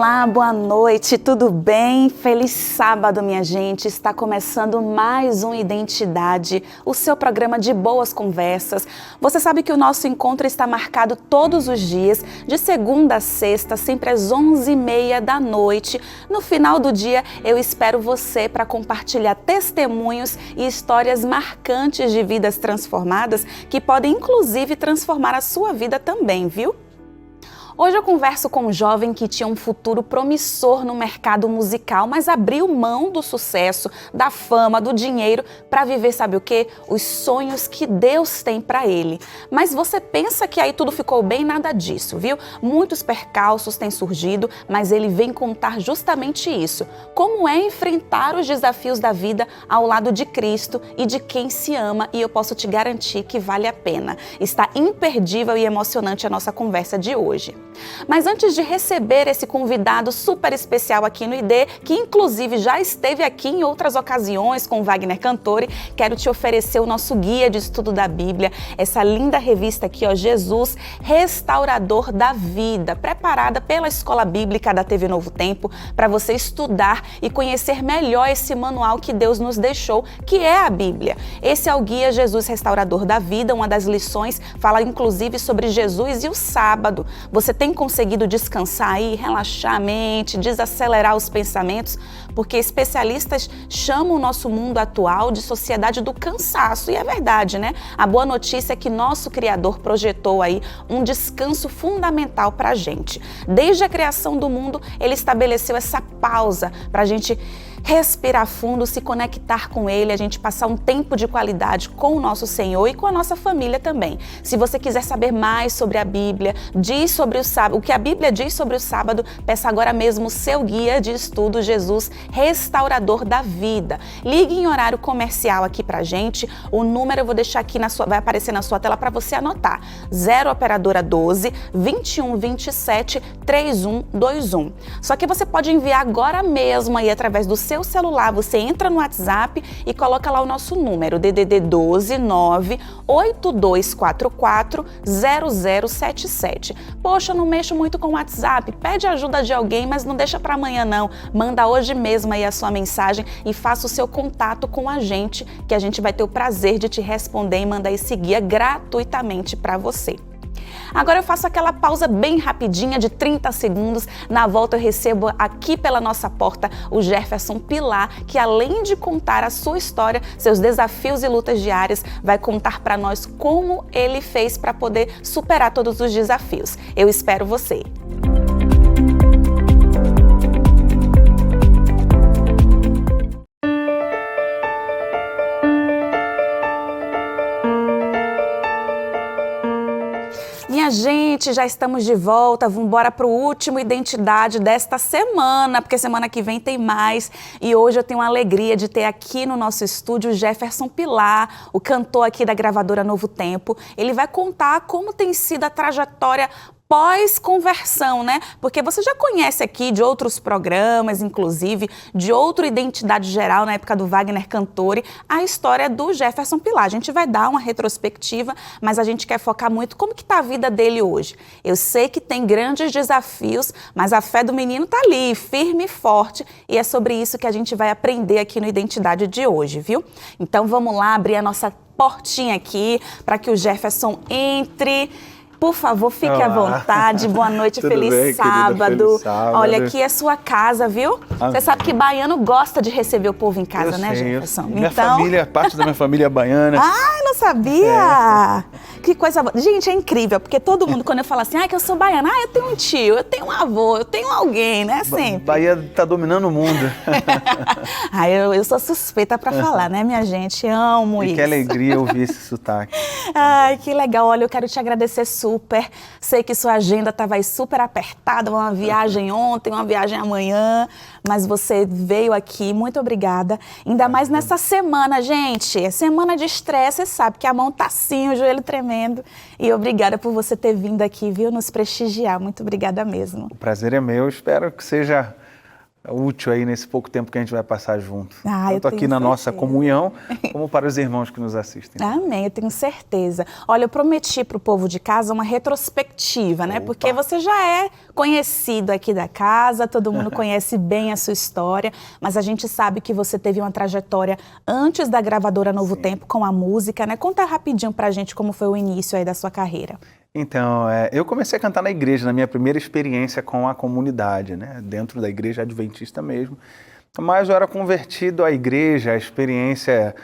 Olá, boa noite, tudo bem? Feliz sábado, minha gente. Está começando mais um Identidade, o seu programa de boas conversas. Você sabe que o nosso encontro está marcado todos os dias, de segunda a sexta, sempre às 11h30 da noite. No final do dia, eu espero você para compartilhar testemunhos e histórias marcantes de vidas transformadas que podem, inclusive, transformar a sua vida também, viu? Hoje eu converso com um jovem que tinha um futuro promissor no mercado musical, mas abriu mão do sucesso, da fama, do dinheiro para viver, sabe o quê? Os sonhos que Deus tem para ele. Mas você pensa que aí tudo ficou bem? Nada disso, viu? Muitos percalços têm surgido, mas ele vem contar justamente isso. Como é enfrentar os desafios da vida ao lado de Cristo e de quem se ama, e eu posso te garantir que vale a pena. Está imperdível e emocionante a nossa conversa de hoje. Mas antes de receber esse convidado super especial aqui no ID, que inclusive já esteve aqui em outras ocasiões com o Wagner Cantore, quero te oferecer o nosso guia de estudo da Bíblia, essa linda revista aqui, ó, Jesus, Restaurador da Vida, preparada pela Escola Bíblica da TV Novo Tempo, para você estudar e conhecer melhor esse manual que Deus nos deixou, que é a Bíblia. Esse é o guia Jesus, Restaurador da Vida, uma das lições fala inclusive sobre Jesus e o sábado. Você tem conseguido descansar aí, relaxar a mente, desacelerar os pensamentos? Porque especialistas chamam o nosso mundo atual de sociedade do cansaço. E é verdade, né? A boa notícia é que nosso Criador projetou aí um descanso fundamental para a gente. Desde a criação do mundo, Ele estabeleceu essa pausa para a gente respirar fundo, se conectar com Ele, a gente passar um tempo de qualidade com o nosso Senhor e com a nossa família também. Se você quiser saber mais sobre a Bíblia, o que a Bíblia diz sobre o sábado, peça agora mesmo o seu guia de estudo Jesus, Restaurador da Vida. Ligue em horário comercial aqui pra gente, o número eu vou deixar aqui, vai aparecer na sua tela para você anotar. 0 operadora 12 21 27 3121. Só que você pode enviar agora mesmo aí através do seu celular, você entra no WhatsApp e coloca lá o nosso número, DDD 12 9 8244 0077. Poxa, não mexo muito com o WhatsApp, pede ajuda de alguém, mas não deixa para amanhã não. Manda hoje mesmo aí a sua mensagem e faça o seu contato com a gente, que a gente vai ter o prazer de te responder e mandar esse guia gratuitamente para você. Agora eu faço aquela pausa bem rapidinha de 30 segundos. Na volta eu recebo aqui pela nossa porta o Jefferson Pilar, que além de contar a sua história, seus desafios e lutas diárias, vai contar para nós como ele fez para poder superar todos os desafios. Eu espero você. Minha gente, já estamos de volta, vamos embora para o último Identidade desta semana, porque semana que vem tem mais. E hoje eu tenho a alegria de ter aqui no nosso estúdio o Jefferson Pilar, o cantor aqui da gravadora Novo Tempo. Ele vai contar como tem sido a trajetória pós-conversão, né? Porque você já conhece aqui de outros programas, inclusive de outra Identidade Geral, na época do Wagner Cantore, a história do Jefferson Pilar. A gente vai dar uma retrospectiva, mas a gente quer focar muito como que tá a vida dele hoje. Eu sei que tem grandes desafios, mas a fé do menino tá ali, firme e forte, e é sobre isso que a gente vai aprender aqui no Identidade de hoje, viu? Então vamos lá abrir a nossa portinha aqui para que o Jefferson entre. Por favor, fique à vontade. Boa noite, feliz sábado. Feliz sábado. Olha, aqui é sua casa, viu? Você sabe que baiano gosta de receber o povo em casa, né, Jefferson? Minha família, parte da minha família é baiana. Ah, não sabia? Que coisa boa. Gente, é incrível, porque todo mundo, quando eu falo assim, que eu sou baiana, eu tenho um tio, eu tenho um avô, eu tenho alguém, né, sempre. Bahia tá dominando o mundo. Eu sou suspeita pra falar, né, minha gente? Amo isso. Que alegria ouvir esse sotaque. Ai, que legal. Olha, eu quero te agradecer super. Sei que sua agenda estava aí super apertada, uma viagem ontem, uma viagem amanhã, mas você veio aqui, muito obrigada. Ainda mais nessa semana, gente, é semana de estresse, você sabe que a mão tá assim, o joelho tremendo. E obrigada por você ter vindo aqui, viu, nos prestigiar. Muito obrigada mesmo. O prazer é meu, espero que seja útil aí nesse pouco tempo que a gente vai passar junto. Eu Tanto aqui tenho na nossa certeza. comunhão, como para os irmãos que nos assistem. Amém, eu tenho certeza. Olha, eu prometi para o povo de casa uma retrospectiva, né? Opa. Porque você já é conhecido aqui da casa, todo mundo conhece bem a sua história, mas a gente sabe que você teve uma trajetória antes da gravadora Novo Tempo com a música, né? Conta rapidinho pra gente como foi o início aí da sua carreira. Então, eu comecei a cantar na igreja, na minha primeira experiência com a comunidade, né? Dentro da igreja adventista mesmo. Mas eu era convertido à igreja, à experiência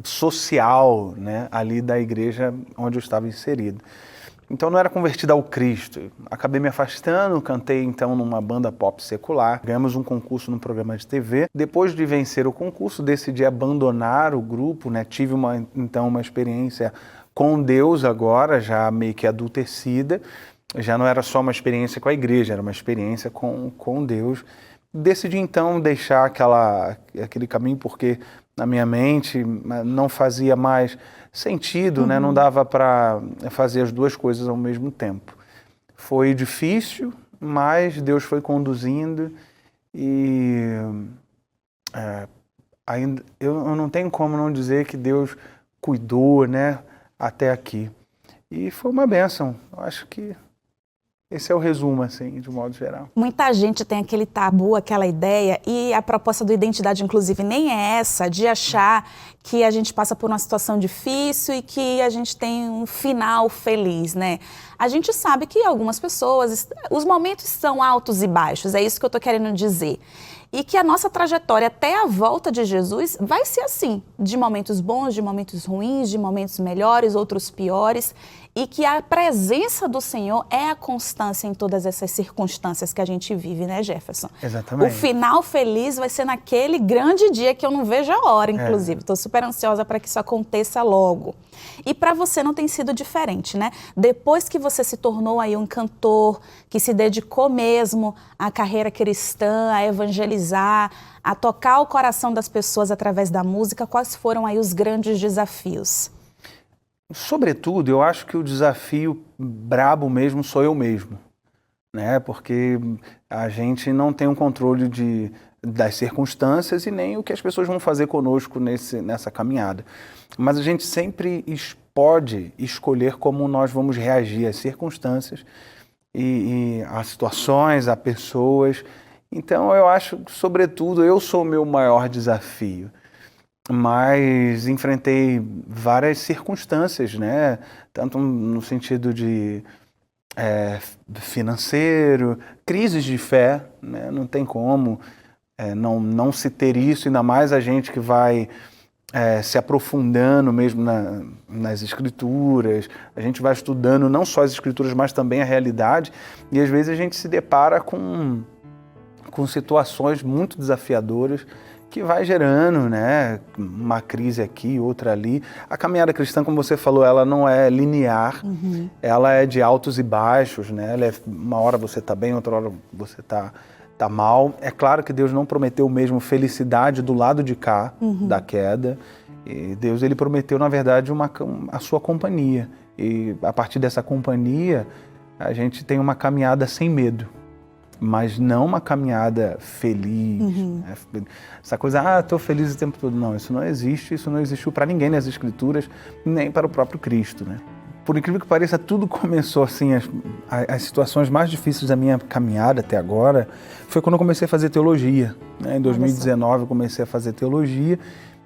social, né? Ali da igreja onde eu estava inserido. Então, não era convertido ao Cristo. Acabei me afastando, cantei então numa banda pop secular. Ganhamos um concurso num programa de TV. Depois de vencer o concurso, decidi abandonar o grupo, né? Tive uma experiência com Deus agora, já meio que adultecida, já não era só uma experiência com a igreja, era uma experiência com Deus. Decidi então deixar aquele caminho porque na minha mente não fazia mais sentido, né? Não dava para fazer as duas coisas ao mesmo tempo. Foi difícil, mas Deus foi conduzindo e ainda eu não tenho como não dizer que Deus cuidou, né? Até aqui. E foi uma bênção. Eu acho que esse é o resumo, assim, de modo geral. Muita gente tem aquele tabu, aquela ideia, e a proposta do Identidade, inclusive, nem é essa, de achar que a gente passa por uma situação difícil e que a gente tem um final feliz, né? A gente sabe que algumas pessoas, os momentos são altos e baixos, é isso que eu tô querendo dizer. E que a nossa trajetória até a volta de Jesus vai ser assim, de momentos bons, de momentos ruins, de momentos melhores, outros piores, e que a presença do Senhor é a constância em todas essas circunstâncias que a gente vive, né, Jefferson? Exatamente. O final feliz vai ser naquele grande dia que eu não vejo a hora, inclusive. Estou super ansiosa para que isso aconteça logo. E para você não tem sido diferente, né? Depois que você se tornou aí um cantor, que se dedicou mesmo à carreira cristã, a evangelizar, a tocar o coração das pessoas através da música, quais foram aí os grandes desafios? Sobretudo, eu acho que o desafio brabo mesmo sou eu mesmo, né? Porque a gente não tem um controle das circunstâncias e nem o que as pessoas vão fazer conosco nessa caminhada. Mas a gente sempre pode escolher como nós vamos reagir às circunstâncias e às situações, a pessoas. Então, eu acho que, sobretudo, eu sou o meu maior desafio. Mas enfrentei várias circunstâncias, né? Tanto no sentido de financeiro, crises de fé, né? Não tem como não se ter isso, ainda mais a gente que vai se aprofundando mesmo nas escrituras, a gente vai estudando não só as escrituras, mas também a realidade, e às vezes a gente se depara com situações muito desafiadoras que vai gerando, né, uma crise aqui, outra ali. A caminhada cristã, como você falou, ela não é linear, ela é de altos e baixos, né? Uma hora você está bem, outra hora você tá mal. É claro que Deus não prometeu mesmo felicidade do lado de cá da queda. E Deus, ele prometeu, na verdade, a sua companhia. E a partir dessa companhia, a gente tem uma caminhada sem medo. Mas não uma caminhada feliz, né? Essa coisa, estou feliz o tempo todo. Não, isso não existiu para ninguém nas Escrituras, nem para o próprio Cristo, né? Por incrível que pareça, tudo começou assim, as situações mais difíceis da minha caminhada até agora, foi quando eu comecei a fazer teologia, né? Em 2019 eu comecei a fazer teologia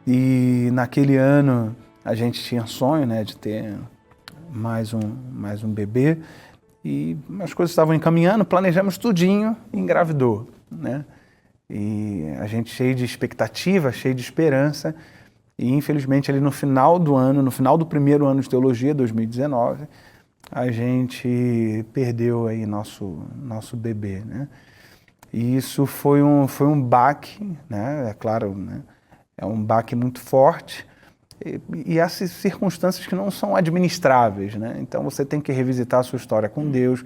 e naquele ano a gente tinha sonho, né, de ter mais um bebê. E as coisas estavam encaminhando, planejamos tudinho e engravidou, né? E a gente cheio de expectativa, cheio de esperança. E infelizmente ali no final do ano, no final do primeiro ano de teologia, 2019, a gente perdeu aí nosso bebê, né? E isso foi um baque, né? É claro, né? É um baque muito forte. E essas circunstâncias que não são administráveis, né? Então você tem que revisitar a sua história com Deus,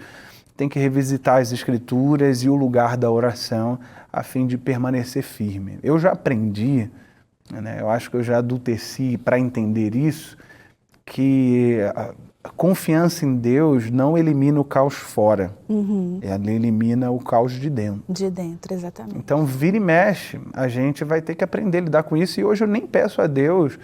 tem que revisitar as Escrituras e o lugar da oração a fim de permanecer firme. Eu já aprendi, né? Eu acho que eu já adulteci para entender isso, que a confiança em Deus não elimina o caos fora, ela elimina o caos de dentro. De dentro, exatamente. Então, vira e mexe, a gente vai ter que aprender a lidar com isso. E hoje eu nem peço a Deus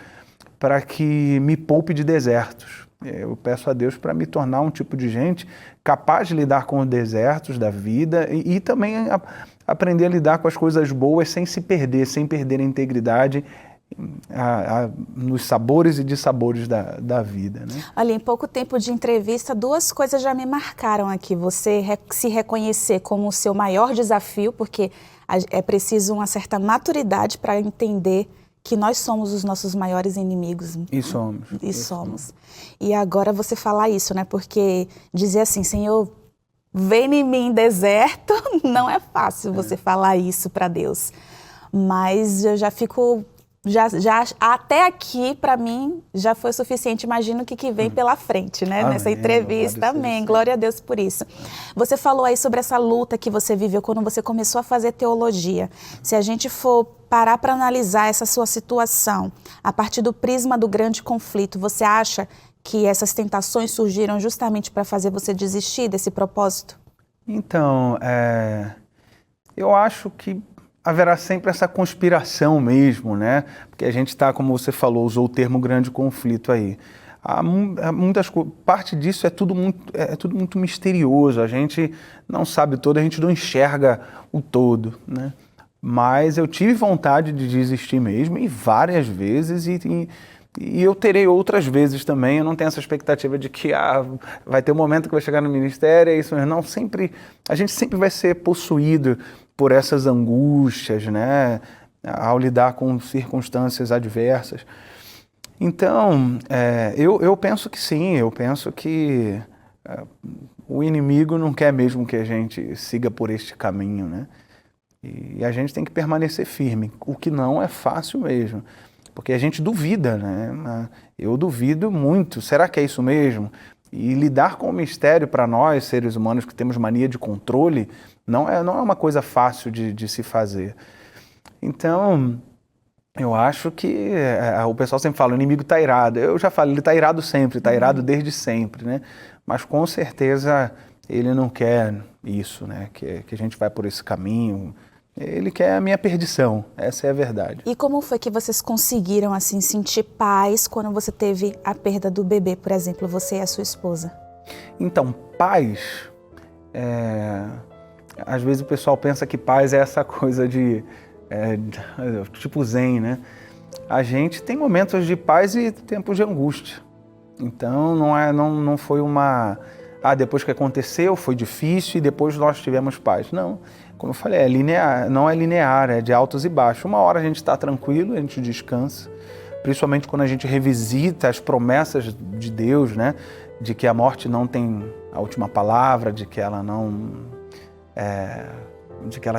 para que me poupe de desertos. Eu peço a Deus para me tornar um tipo de gente capaz de lidar com os desertos da vida e também aprender a lidar com as coisas boas sem se perder, sem perder a integridade nos sabores e dissabores da vida, né? Olha, em pouco tempo de entrevista, duas coisas já me marcaram aqui. Você se reconhecer como o seu maior desafio, porque é preciso uma certa maturidade para entender que nós somos os nossos maiores inimigos. E somos. E somos. E agora você falar isso, né? Porque dizer assim, Senhor, vem em mim deserto, não é fácil você falar isso para Deus. Mas eu já fico... Já até aqui, para mim, já foi suficiente. Imagino o que vem pela frente, né? Amém, nessa entrevista. Amém. Glória a Deus por isso. Você falou aí sobre essa luta que você viveu quando você começou a fazer teologia. Se a gente for parar para analisar essa sua situação, a partir do prisma do grande conflito, você acha que essas tentações surgiram justamente para fazer você desistir desse propósito? Então, eu acho que haverá sempre essa conspiração mesmo, né? Porque a gente está, como você falou, usou o termo grande conflito aí. Parte disso é tudo muito misterioso, a gente não sabe todo, a gente não enxerga o todo, né? Mas eu tive vontade de desistir mesmo, e várias vezes, e eu terei outras vezes também. Eu não tenho essa expectativa de que vai ter um momento que vai chegar no ministério, é isso mesmo. Não, a gente sempre vai ser possuído por essas angústias, né, ao lidar com circunstâncias adversas. Então, eu penso que sim, eu penso que o inimigo não quer mesmo que a gente siga por este caminho, né? E a gente tem que permanecer firme, o que não é fácil mesmo, porque a gente duvida, né? Eu duvido muito, será que é isso mesmo? E lidar com o mistério para nós, seres humanos que temos mania de controle, não é uma coisa fácil de se fazer. Então, eu acho que o pessoal sempre fala, o inimigo está irado. Eu já falo, ele está irado sempre, está irado desde sempre, né? Mas com certeza ele não quer isso, né? Que a gente vai por esse caminho. Ele quer a minha perdição, essa é a verdade. E como foi que vocês conseguiram, assim, sentir paz quando você teve a perda do bebê, por exemplo, você e a sua esposa? Então, paz, às vezes o pessoal pensa que paz é essa coisa tipo zen, né? A gente tem momentos de paz e tempos de angústia. Então, não foi depois que aconteceu, foi difícil e depois nós tivemos paz. Não. Como eu falei, não é linear, é de altos e baixos. Uma hora a gente está tranquilo, a gente descansa, principalmente quando a gente revisita as promessas de Deus, né? De que a morte não tem a última palavra, de que ela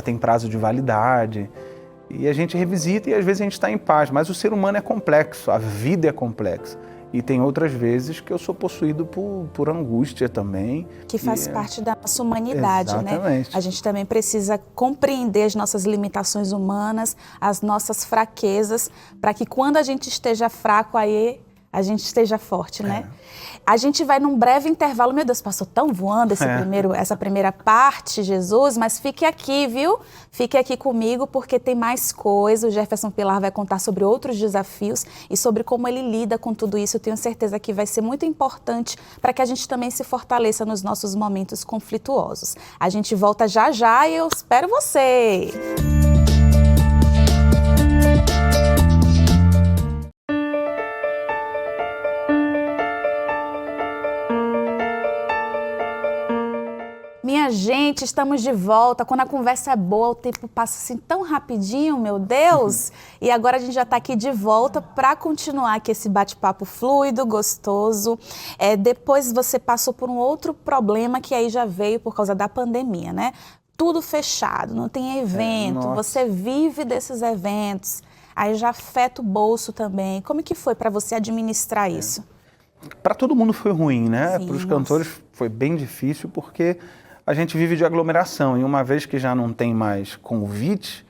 tem prazo de validade. E a gente revisita e às vezes a gente está em paz, mas o ser humano é complexo, a vida é complexa. E tem outras vezes que eu sou possuído por angústia também. Que faz parte da nossa humanidade, exatamente, né? A gente também precisa compreender as nossas limitações humanas, as nossas fraquezas, para que quando a gente esteja fraco, aí a gente esteja forte, né? A gente vai num breve intervalo. Meu Deus, passou tão voando essa primeira parte, Jesus, mas fique aqui, viu? Fique aqui comigo, porque tem mais coisa. O Jefferson Pilar vai contar sobre outros desafios e sobre como ele lida com tudo isso. Eu tenho certeza que vai ser muito importante para que a gente também se fortaleça nos nossos momentos conflituosos. A gente volta já já e eu espero você! Minha gente, estamos de volta. Quando a conversa é boa, o tempo passa assim tão rapidinho, meu Deus. E agora a gente já está aqui de volta para continuar aqui esse bate-papo fluido, gostoso. Depois você passou por um outro problema que aí já veio por causa da pandemia, né? Tudo fechado, não tem evento, você vive desses eventos. Aí já afeta o bolso também. Como que foi para você administrar isso? Para todo mundo foi ruim, né? Sim, para os cantores foi bem difícil porque a gente vive de aglomeração e uma vez que já não tem mais convite,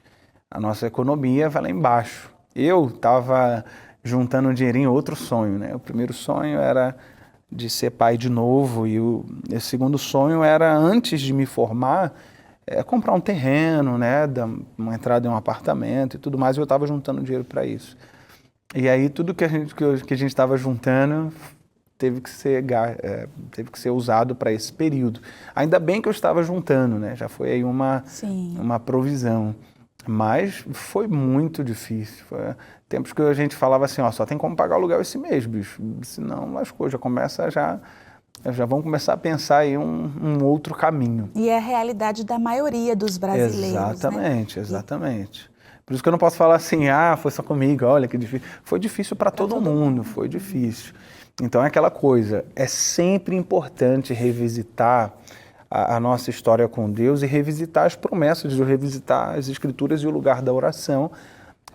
a nossa economia vai lá embaixo. Eu estava juntando dinheirinho, outro sonho, né? O primeiro sonho era de ser pai de novo. E esse segundo sonho era, antes de me formar, comprar um terreno, né, dar uma entrada em um apartamento e tudo mais. Eu estava juntando dinheiro para isso. E aí tudo que a gente estava juntando teve que ser usado para esse período. Ainda bem que eu estava juntando, né? Já foi aí uma provisão. Mas foi muito difícil. Tempos que a gente falava assim, ó, só tem como pagar o aluguel esse mês, bicho. Senão lascou, já vão começar a pensar aí um outro caminho. E é a realidade da maioria dos brasileiros, Exatamente, né? Exatamente. Por isso que eu não posso falar assim, foi só comigo, olha que difícil. Foi difícil para todo mundo, foi difícil. Então é aquela coisa, é sempre importante revisitar a nossa história com Deus e revisitar as promessas de Deus, revisitar as Escrituras e o lugar da oração,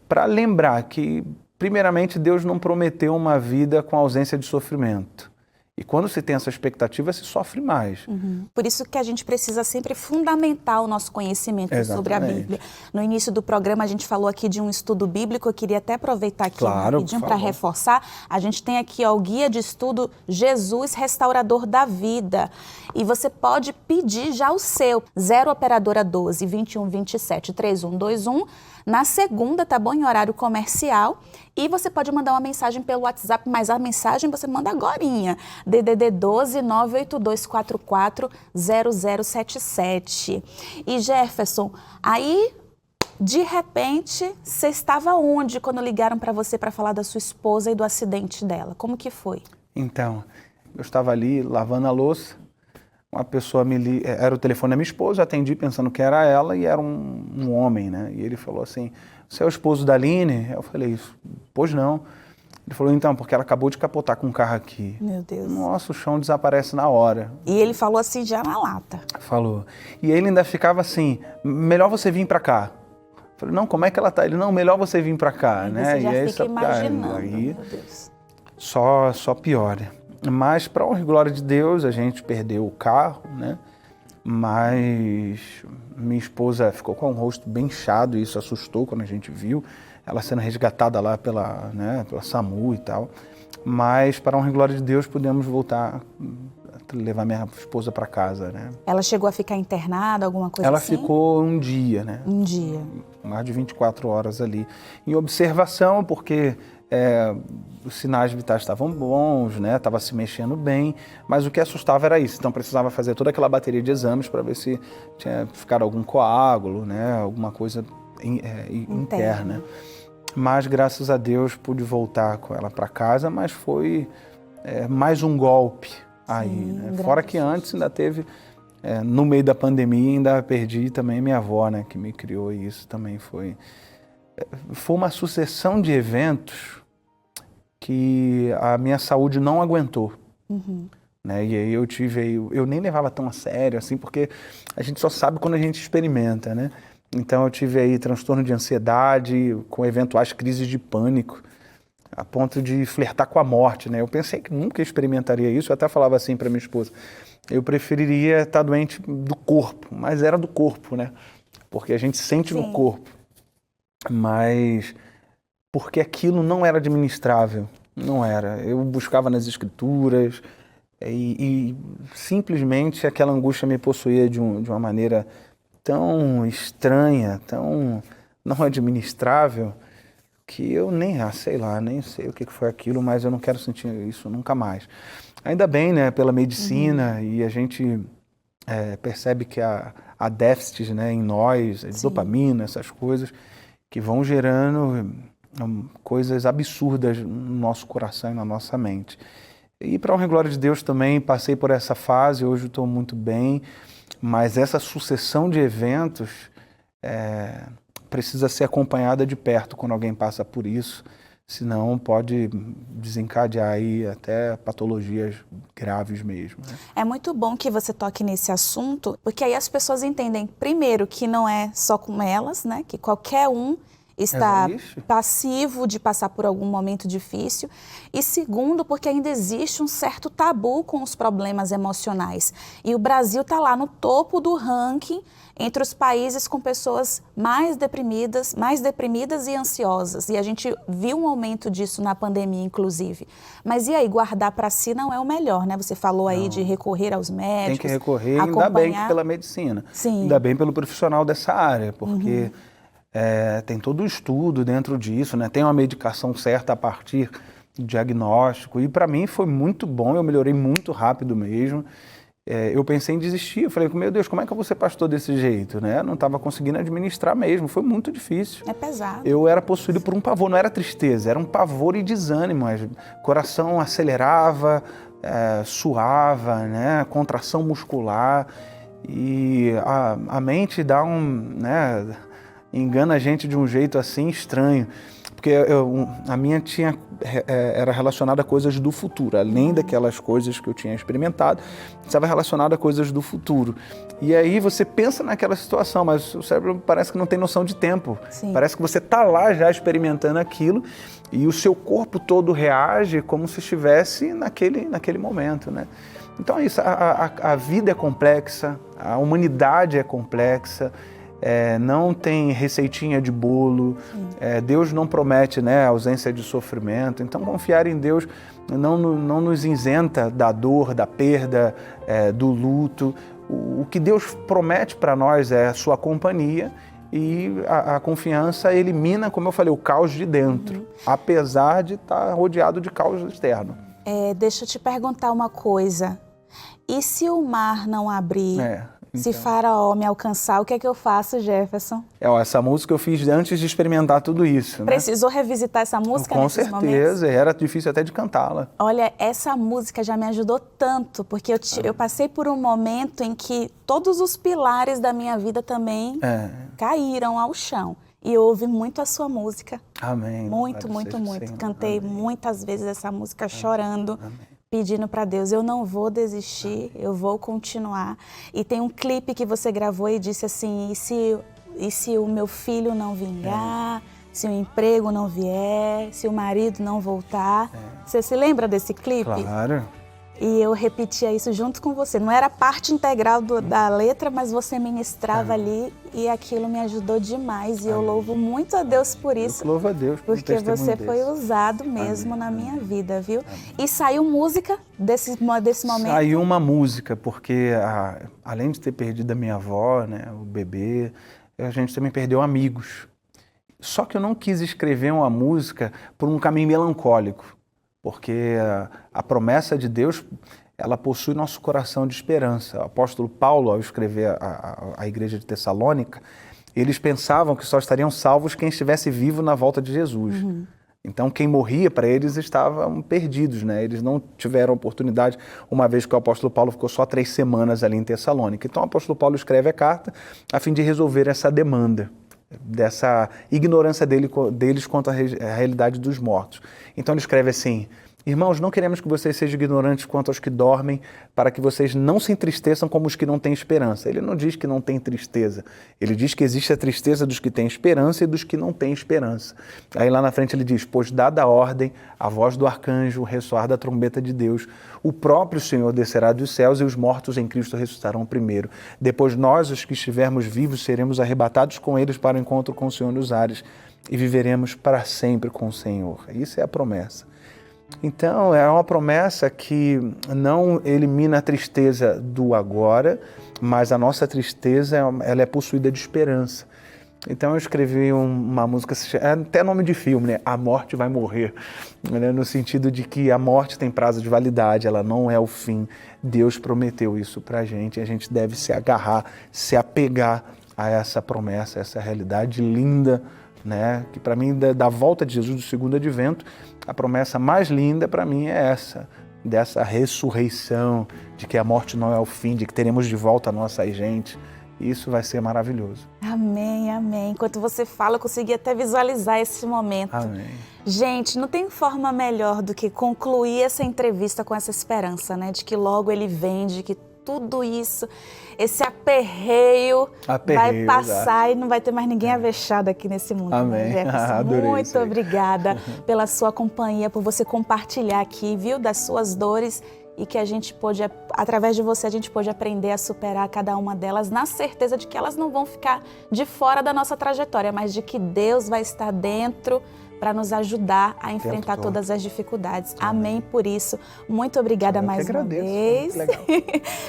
para lembrar que, primeiramente, Deus não prometeu uma vida com ausência de sofrimento. E quando se tem essa expectativa, se sofre mais. Por isso que a gente precisa sempre fundamentar o nosso conhecimento sobre a Bíblia. No início do programa a gente falou aqui de um estudo bíblico, eu queria até aproveitar aqui rapidinho para reforçar. A gente tem aqui o guia de estudo Jesus Restaurador da Vida. E você pode pedir já o seu, 0 operadora 12 21 27 3121. Na segunda, tá bom? Em horário comercial. E você pode mandar uma mensagem pelo WhatsApp, mas a mensagem você manda agorinha. DDD 12 98244 0077. E Jefferson, aí, de repente, você estava onde quando ligaram para você para falar da sua esposa e do acidente dela? Como que foi? Então, eu estava ali lavando a louça. Uma pessoa era o telefone da minha esposa, eu atendi pensando que era ela e era um homem, né? E ele falou assim, você é o esposo da Aline? Eu falei, pois não. Ele falou, então, porque ela acabou de capotar com um carro aqui. Meu Deus. Nossa, o chão desaparece na hora. E ele falou assim já na lata. Falou. E ele ainda ficava assim, melhor você vir pra cá. Eu falei, não, como é que ela tá? Ele, não, melhor você vir pra cá, né? Você já e aí, fica imaginando, aí, meu Deus. Só piora. Mas, para honra e glória de Deus, a gente perdeu o carro, né? Mas minha esposa ficou com o rosto bem inchado e isso assustou quando a gente viu ela sendo resgatada lá pela SAMU e tal. Mas, para honra e glória de Deus, pudemos voltar, levar minha esposa para casa, né? Ela chegou a ficar internada, alguma coisa assim? Ela ficou um dia, né? Um dia. Mais de 24 horas ali. Em observação, porque os sinais vitais estavam bons, né? Estava se mexendo bem, mas o que assustava era isso. Então precisava fazer toda aquela bateria de exames para ver se tinha ficado algum coágulo, né? Alguma coisa interna. Mas graças a Deus pude voltar com ela para casa, mas foi mais um golpe aí, né? Fora que antes ainda teve, no meio da pandemia, ainda perdi também minha avó, né? Que me criou, e isso também foi uma sucessão de eventos que a minha saúde não aguentou. Né? E aí eu nem levava tão a sério assim, porque a gente só sabe quando a gente experimenta, né? Então eu tive aí transtorno de ansiedade, com eventuais crises de pânico, a ponto de flertar com a morte, né? Eu pensei que nunca experimentaria isso, eu até falava assim para minha esposa, eu preferiria estar doente do corpo, mas era do corpo, né? Porque a gente sente no corpo. Mas porque aquilo não era administrável, não era. Eu buscava nas Escrituras e simplesmente aquela angústia me possuía de uma maneira tão estranha, tão não administrável, que eu nem sei o que foi aquilo, mas eu não quero sentir isso nunca mais. Ainda bem, né, pela medicina, e a gente percebe que há déficits, né, em nós, dopamina, essas coisas, que vão gerando coisas absurdas no nosso coração e na nossa mente. E para a honra e glória de Deus também passei por essa fase, hoje estou muito bem, mas essa sucessão de eventos precisa ser acompanhada de perto quando alguém passa por isso, senão pode desencadear aí até patologias graves mesmo, né? É muito bom que você toque nesse assunto, porque aí as pessoas entendem, primeiro, que não é só com elas, né? Que qualquer um, está Ixi. passivo de passar por algum momento difícil. E segundo, porque ainda existe um certo tabu com os problemas emocionais. E o Brasil está lá no topo do ranking entre os países com pessoas mais deprimidas e ansiosas. E a gente viu um aumento disso na pandemia, inclusive. Mas e aí, guardar para si não é o melhor, né? Você falou aí de recorrer aos médicos. Tem que recorrer, ainda bem que pela medicina. Sim. Ainda bem pelo profissional dessa área, porque tem todo o estudo dentro disso, né? Tem uma medicação certa a partir do diagnóstico. E para mim foi muito bom, eu melhorei muito rápido mesmo. Eu pensei em desistir, eu falei, meu Deus, como é que eu vou ser pastor desse jeito, né? Eu não estava conseguindo administrar mesmo, foi muito difícil. É pesado. Eu era possuído por um pavor, não era tristeza, era um pavor e desânimo. O coração acelerava, suava, né? Contração muscular. E a mente dá engana a gente de um jeito assim estranho. Porque a minha era relacionada a coisas do futuro, além daquelas coisas que eu tinha experimentado, estava relacionada a coisas do futuro. E aí você pensa naquela situação, mas o cérebro parece que não tem noção de tempo. Sim. Parece que você está lá já experimentando aquilo e o seu corpo todo reage como se estivesse naquele momento, né? Então é isso, a vida é complexa, a humanidade é complexa. Não tem receitinha de bolo, Deus não promete, né, ausência de sofrimento. Então confiar em Deus não nos isenta da dor, da perda, do luto. O que Deus promete para nós é a sua companhia e a confiança elimina, como eu falei, o caos de dentro, apesar de estar rodeado de caos externo. Deixa eu te perguntar uma coisa, e se o mar não abrir? Se Faraó me alcançar, o que é que eu faço, Jefferson? Essa música eu fiz antes de experimentar tudo isso. Precisou revisitar essa música nesses momentos? Com certeza, era difícil até de cantá-la. Olha, essa música já me ajudou tanto, porque eu passei por um momento em que todos os pilares da minha vida também caíram ao chão. E eu ouvi muito a sua música. Amém. Muito. Cantei muitas vezes essa música chorando. Amém. Pedindo para Deus, eu não vou desistir, eu vou continuar. E tem um clipe que você gravou e disse assim, e se o meu filho não vingar, se o emprego não vier, se o marido não voltar. Você se lembra desse clipe? Claro. E eu repetia isso junto com você. Não era parte integral da letra, mas você ministrava ali e aquilo me ajudou demais. E eu louvo muito a Deus por isso. Eu louvo a Deus por porque você foi usado mesmo na minha vida, viu? E saiu música desse momento? Saiu uma música, porque além de ter perdido a minha avó, né, o bebê, a gente também perdeu amigos. Só que eu não quis escrever uma música por um caminho melancólico. Porque a promessa de Deus, ela possui nosso coração de esperança. O apóstolo Paulo, ao escrever a igreja de Tessalônica, eles pensavam que só estariam salvos quem estivesse vivo na volta de Jesus. Então, quem morria para eles estavam perdidos, né? Eles não tiveram oportunidade, uma vez que o apóstolo Paulo ficou só 3 semanas ali em Tessalônica. Então, o apóstolo Paulo escreve a carta a fim de resolver essa demanda, dessa ignorância deles quanto à realidade dos mortos. Então ele escreve assim: irmãos, não queremos que vocês sejam ignorantes quanto aos que dormem, para que vocês não se entristeçam como os que não têm esperança. Ele não diz que não tem tristeza, ele diz que existe a tristeza dos que têm esperança e dos que não têm esperança. Aí lá na frente ele diz: pois dada a ordem, a voz do arcanjo, o ressoar da trombeta de Deus, o próprio Senhor descerá dos céus e os mortos em Cristo ressuscitarão primeiro. Depois nós, os que estivermos vivos, seremos arrebatados com eles para o encontro com o Senhor nos ares e viveremos para sempre com o Senhor. Isso é a promessa. Então, é uma promessa que não elimina a tristeza do agora, mas a nossa tristeza, ela é possuída de esperança. Então eu escrevi uma música, é até nome de filme, né? A Morte Vai Morrer, né? No sentido de que a morte tem prazo de validade, ela não é o fim. Deus prometeu isso pra gente e a gente deve se agarrar, se apegar a essa promessa, essa realidade linda, né? Que para mim, da volta de Jesus, do segundo advento, a promessa mais linda para mim é essa, dessa ressurreição, de que a morte não é o fim, de que teremos de volta a nossa gente. Isso vai ser maravilhoso. Amém, amém. Enquanto você fala, eu consegui até visualizar esse momento. Amém. Gente, não tem forma melhor do que concluir essa entrevista com essa esperança, né? De que logo ele vem, de que tudo isso, esse aperreio vai passar e não vai ter mais ninguém avexado aqui nesse mundo. Amém. Né, Jefferson? Adorei Muito obrigada pela sua companhia, por você compartilhar aqui, viu, das suas dores, e que a gente pôde, através de você, a gente pôde aprender a superar cada uma delas, na certeza de que elas não vão ficar de fora da nossa trajetória, mas de que Deus vai estar dentro para nos ajudar a enfrentar todas as dificuldades. Amém por isso. Muito obrigada mais uma vez. Legal.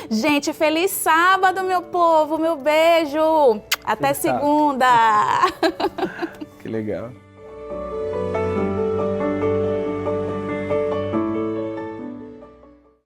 Gente, feliz sábado, meu povo, meu beijo. Até segunda. Que legal.